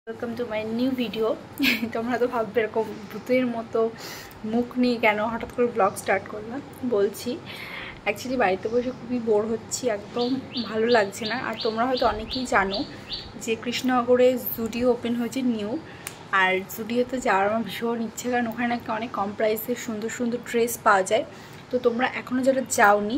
Welcome to my new video. তোমরা তো ভাববে এরকম ভূতের মতো মুখ নিয়ে কেন হঠাৎ করে ব্লগ স্টার্ট করলাম। বলছি অ্যাকচুয়ালি বাড়িতে বসে খুবই বোর হচ্ছি, একদম ভালো লাগছে না। আর তোমরা হয়তো অনেকেই জানো যে কৃষ্ণনগরে জুডিও ওপেন হয়েছে নিউ, আর জুডিওতে যাওয়ার আমার ভীষণ ইচ্ছে, কারণ ওখানে নাকি অনেক কম প্রাইসে সুন্দর সুন্দর ড্রেস পাওয়া যায়। তো তোমরা এখনও যারা যাওনি,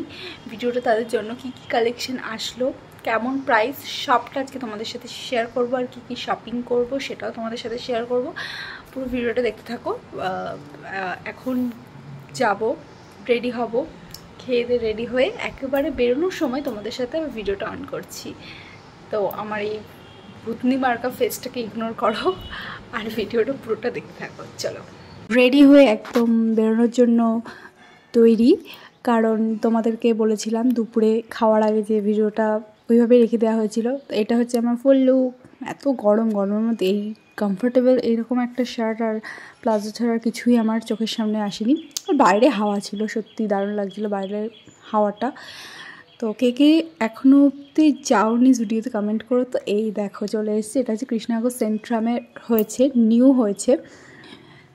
ভিডিওটা তাদের জন্য কি কি কালেকশন আসলো, কেমন প্রাইস, সবটা আজকে তোমাদের সাথে শেয়ার করব। আর কি কি শপিং করব সেটাও তোমাদের সাথে শেয়ার করব। পুরো ভিডিওটা দেখতে থাকো। এখন যাব, রেডি হব, খেয়ে দিয়ে রেডি হয়ে একেবারে বেরোনোর সময় তোমাদের সাথে আমি ভিডিওটা অন করছি। তো আমার এই ভূতনি মার্কা ফেসটাকে ইগনোর করো আর ভিডিওটা পুরোটা দেখতে থাকো। চলো, রেডি হয়ে একদম বেরোনোর জন্য তৈরি, কারণ তোমাদেরকে বলেছিলাম দুপুরে খাওয়ার আগে যে ভিডিওটা ওইভাবে রেখে দেওয়া হয়েছিল। তো এটা হচ্ছে আমার ফুল লুক। এত গরমের মধ্যে এই কমফোর্টেবল এইরকম একটা শার্ট আর প্লাজো ছাড়া কিছুই আমার চোখের সামনে আসেনি। আর বাইরে হাওয়া ছিল, সত্যি দারুণ লাগছিলো বাইরের হাওয়াটা। তো কে কে এখনও অবধি যাওনি জুডিওতে কমেন্ট করো। তো এই দেখো চলে এসেছে, এটা হচ্ছে কৃষ্ণনগর সেন্ট্রামে হয়েছে, নিউ হয়েছে।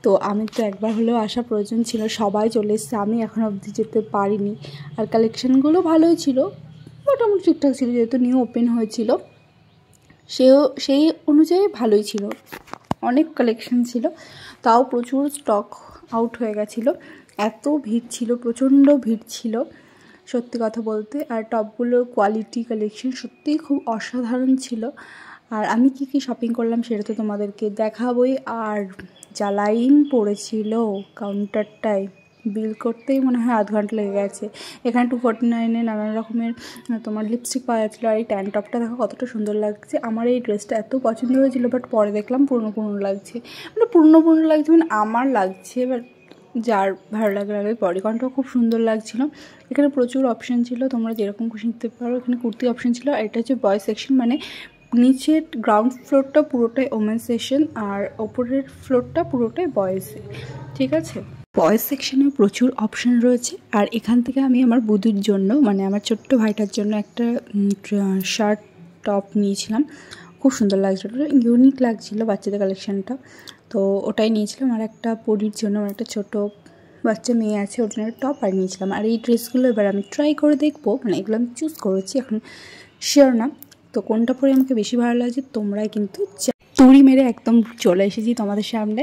তো আমি তো একবার হলেও আসা প্রয়োজন ছিল, সবাই চলে এসেছে, আমি এখনও অবধি যেতে পারিনি। আর কালেকশানগুলো ভালোই ছিল, মোটামুটি ঠিকঠাক ছিল, যেহেতু নিউ ওপেন হয়েছিল সেই অনুযায়ী ভালোই ছিল, অনেক কালেকশান ছিল। তাও প্রচুর স্টক আউট হয়ে গেছিলো, এত ভিড় ছিল, প্রচণ্ড ভিড় ছিল সত্যি কথা বলতে। আর টপগুলোর কোয়ালিটি কালেকশন সত্যিই খুব অসাধারণ ছিল। আর আমি কি কি শপিং করলাম সেটা তো তোমাদেরকে দেখাবই। আর যা লাইন পড়েছিল কাউন্টারটায়, বিল করতেই মনে হয় আধ ঘন্টা লেগে গেছে। এখানে 249-এ নানান রকমের তোমার লিপস্টিক পাওয়া যাচ্ছিলো। আর এই ট্যান টপটা দেখো কতটা সুন্দর লাগছে। আমার এই ড্রেসটা এত পছন্দ হয়েছিল, বাট পরে দেখলাম পুরনো লাগছে, পুরনো লাগছে, আমার লাগছে, বাট যার ভালো লাগে পরে। কারণটা খুব সুন্দর লাগছিলো। এখানে প্রচুর অপশান ছিল, তোমরা যেরকম খুশি নিতে পারো। এখানে কুর্তি অপশান ছিল। আর এটা হচ্ছে বয়েজ সেকশন, মানে নিচের গ্রাউন্ড ফ্লোরটা পুরোটাই ওমেন সেকশন আর ওপরের ফ্লোরটা পুরোটাই বয়েজ, ঠিক আছে। বয়েজ সেকশনে প্রচুর অপশান রয়েছে। আর এখান থেকে আমি আমার বুধুর জন্য, মানে আমার ছোট্ট ভাইটার জন্য একটা শার্ট টপ নিয়েছিলাম, খুব সুন্দর লাগছিলো, ইউনিক লাগছিলো বাচ্চাদের কালেকশানটা। তো ওটাই নিয়েছিলাম। আর একটা পরির জন্য, আমার একটা ছোটো বাচ্চা মেয়ে আছে, ওর জন্য টপ আর নিয়েছিলাম। আর এই ড্রেসগুলো এবার আমি ট্রাই করে দেখবো, মানে এগুলো আমি চুজ করেছি, এখন শিওর না তো কোনটা পরে আমাকে বেশি ভালো লাগছে। তোমরাই কিন্তু তুড়ি মেরে একদম চলে এসেছি তোমাদের সামনে।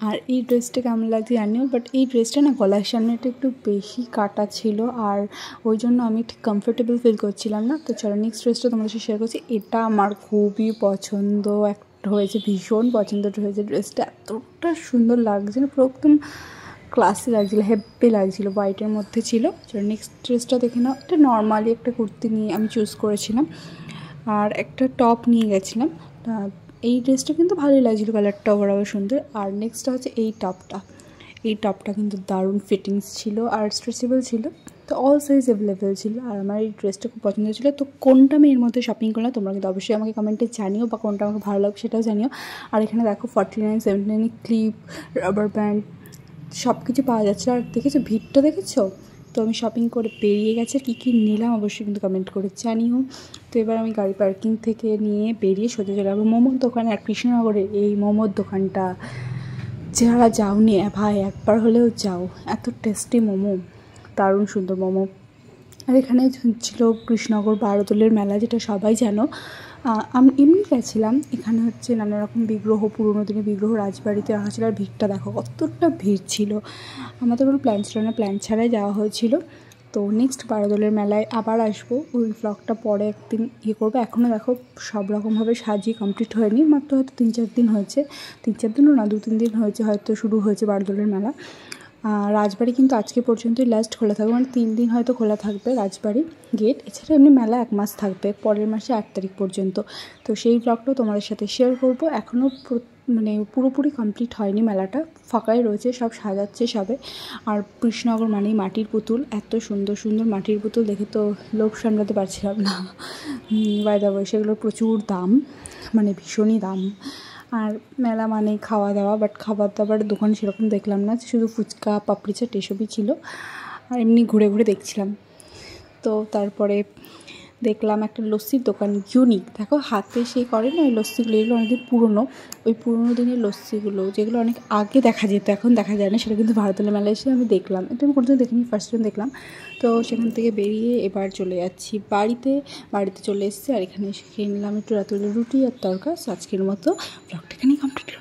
আর এই ড্রেসটা কেমন লাগছে জানিও, বাট এই ড্রেসটা না গলার সামনেটা একটু বেশি কাটা ছিল, আর ওই জন্য আমি ঠিক কমফোর্টেবল ফিল করছিলাম না। তো চলো নেক্সট ড্রেসটা তোমাদের সাথে শেয়ার করছি। এটা আমার খুবই পছন্দ একটা হয়েছে, ভীষণ পছন্দ হয়েছে ড্রেসটা, এতটা সুন্দর লাগছে না, পুরো একদম ক্লাসি লাগছিলো, হেভি লাগছিলো, হোয়াইটের মধ্যে ছিল। চলো নেক্সট ড্রেসটা দেখে নাও। এটা নর্মালি একটা কুর্তি নিয়ে আমি চুজ করেছিলাম, আর একটা টপ নিয়ে গেছিলাম। এই ড্রেসটা কিন্তু ভালোই লাগছিলো, কালারটাও বরাবর সুন্দর। আর নেক্সটটা হচ্ছে এই টপটা কিন্তু দারুণ ফিটিংস ছিল আর স্ট্রেচেবল ছিল, তো অল সাইজ অ্যাভেলেবেল ছিল। আর আমার এই ড্রেসটা খুব পছন্দ ছিল। তো কোনটা আমি এর মধ্যে শপিং করলাম তোমরা কিন্তু অবশ্যই আমাকে কমেন্টে জানিও, বা কোনটা আমাকে ভালো লাগবে সেটাও জানিও। আর এখানে দেখো 49-79 ক্লিপ, রাবার ব্যান্ড সব কিছু পাওয়া যাচ্ছে। আর দেখেছো ভিড়টা, দেখেছো? তো আমি শপিং করে বেরিয়ে গেছে, কী কী নিলাম অবশ্যই কিন্তু কমেন্ট করে জানিও। তো এবার আমি গাড়ি পার্কিং থেকে নিয়ে বেরিয়ে সোজা চলে যাবো মোমোর দোকানে। আর কৃষ্ণনগরের এই মোমোর দোকানটা যারা যাওনি ভাই একবার হলেও যাও, এত টেস্টি মোমো, দারুণ সুন্দর মোমো। আর এখানে ছিল কৃষ্ণনগর বারোদলের মেলা, যেটা সবাই জানো। আমি এমনি গেছিলাম, এখানে হচ্ছে নানা রকম বিগ্রহ, পুরোনো দিনের বিগ্রহ রাজবাড়িতে রাখা ছিল। আর ভিড়টা দেখো কতটা ভিড় ছিল, আমাদের কোনো প্ল্যান ছিল না, প্ল্যান ছাড়াই যাওয়া হয়েছিল। তো নেক্সট বারোদলের মেলায় আবার আসবো, ওই ব্লগটা পরে একদিন করবো। এখনও দেখো সব রকমভাবে সাজিয়ে কমপ্লিট হয়নি, মাত্র হয়তো 3-4 দিন হয়েছে, 3-4 দিনও না 2-3 দিন হয়েছে হয়তো শুরু হয়েছে বারোদলের মেলা। রাজবাড়ি কিন্তু আজকে পর্যন্তই লাস্ট খোলা থাকবে, মানে 3 দিন হয়তো খোলা থাকবে রাজবাড়ি গেট। এছাড়া এমনি মেলা 1 মাস থাকবে, পরের মাসে 8 তারিখ পর্যন্ত। তো সেই ব্লগটাও তোমাদের সাথে শেয়ার করবো। এখনও মানে পুরোপুরি কমপ্লিট হয়নি মেলাটা, ফাঁকাই রয়েছে, সব সাজাচ্ছে সবে। আর কৃষ্ণনগর মানেই মাটির পুতুল, এত সুন্দর সুন্দর মাটির পুতুল দেখে তো লোভ সামলাতে পারছিলাম না। বাই দ্য ওয়ে সেগুলোর প্রচুর দাম, মানে ভীষণই দাম। আর মেলা মানে খাওয়া দাওয়া, বাট খাবার দাবার দোকান সেরকম দেখলাম না, শুধু ফুচকা পাপড়ি চাট এসবই ছিল। আর এমনি ঘুরে ঘুরে দেখছিলাম। তো তারপরে দেখলাম একটা লস্যির দোকান, ইউনিক, দেখো হাতে সেই করে না ওই লস্যিগুলো, এগুলো অনেকদিন পুরনো, ওই পুরোনো দিনের লস্যিগুলো যেগুলো অনেক আগে দেখা যেত এখন দেখা যায় না, সেটা কিন্তু ভারতলা মেলায় এসে আমি দেখলাম। এটা আমি কোনোদিন দেখিনি, ফার্স্ট টাইম দেখলাম। তো সেখান থেকে বেরিয়ে এবার চলে যাচ্ছি বাড়িতে চলে এসেছি। আর এখানে এসে খেয়ে নিলাম একটু রাত্রে রুটি আর তরকা। আজকের মতো ব্লগটা এখানেই কমপ্লিট।